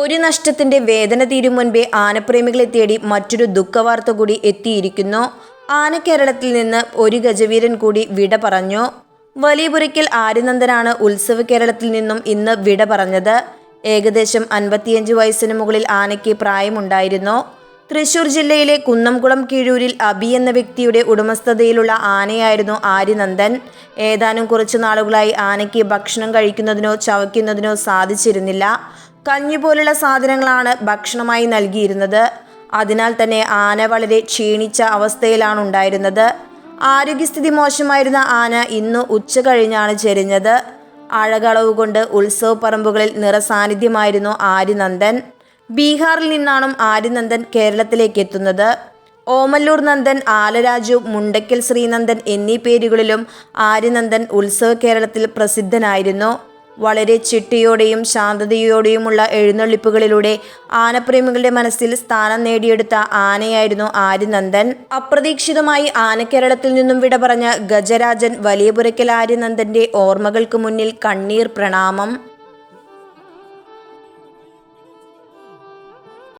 ഒരു നഷ്ടത്തിന്റെ വേദന തീരും മുൻപേ ആനപ്രേമികളെ തേടി മറ്റൊരു ദുഃഖവാർത്ത കൂടി എത്തിയിരിക്കുന്നു. ആന കേരളത്തിൽ നിന്ന് ഒരു ഗജവീരൻ കൂടി വിട പറഞ്ഞു. വലിയപുരയ്ക്കൽ ആര്യനന്ദനാണ് ഉത്സവ കേരളത്തിൽ നിന്നും ഇന്ന് വിട പറഞ്ഞത്. ഏകദേശം 55 വയസ്സിന് മുകളിൽ ആനയ്ക്ക് പ്രായമുണ്ടായിരുന്നു. തൃശൂർ ജില്ലയിലെ കുന്നംകുളം കീഴൂരിൽ അബി എന്ന വ്യക്തിയുടെ ഉടമസ്ഥതയിലുള്ള ആനയായിരുന്നു ആര്യനന്ദൻ. ഏതാനും കുറച്ചു നാളുകളായി ആനയ്ക്ക് ഭക്ഷണം കഴിക്കുന്നതിനോ ചവയ്ക്കുന്നതിനോ സാധിച്ചിരുന്നില്ല. കഞ്ഞി പോലുള്ള സാധനങ്ങളാണ് ഭക്ഷണമായി നൽകിയിരുന്നത്. അതിനാൽ തന്നെ ആന വളരെ ക്ഷീണിച്ച അവസ്ഥയിലാണ് ഉണ്ടായിരുന്നത്. ആരോഗ്യസ്ഥിതി മോശമായിരുന്ന ആന ഇന്ന് ഉച്ച കഴിഞ്ഞാണ് ചെരിഞ്ഞത്. അഴകളവ് കൊണ്ട് ഉത്സവ പറമ്പുകളിൽ നിറസാന്നിധ്യമായിരുന്നു ആര്യനന്ദൻ. ബീഹാറിൽ നിന്നാണ് ആര്യനന്ദൻ കേരളത്തിലേക്ക് എത്തുന്നത്. ഓമല്ലൂർ നന്ദൻ, ആലരാജു, മുണ്ടയ്ക്കൽ ശ്രീനന്ദൻ എന്നീ പേരുകളിലും ആര്യനന്ദൻ ഉത്സവ കേരളത്തിൽ പ്രസിദ്ധനായിരുന്നു. വളരെ ചിട്ടയോടെയും ശാന്തതയോടെയുമുള്ള എഴുന്നള്ളിപ്പുകളിലൂടെ ആനപ്രേമികളുടെ മനസ്സിൽ സ്ഥാനം നേടിയെടുത്ത ആനയായിരുന്നു ആര്യനന്ദൻ. അപ്രതീക്ഷിതമായി ആനക്കേരളത്തിൽ നിന്നും വിട പറഞ്ഞ ഗജരാജൻ വലിയപുരയ്ക്കൽ ആര്യനന്ദന്റെ ഓർമ്മകൾക്ക് മുന്നിൽ കണ്ണീർ പ്രണാമം.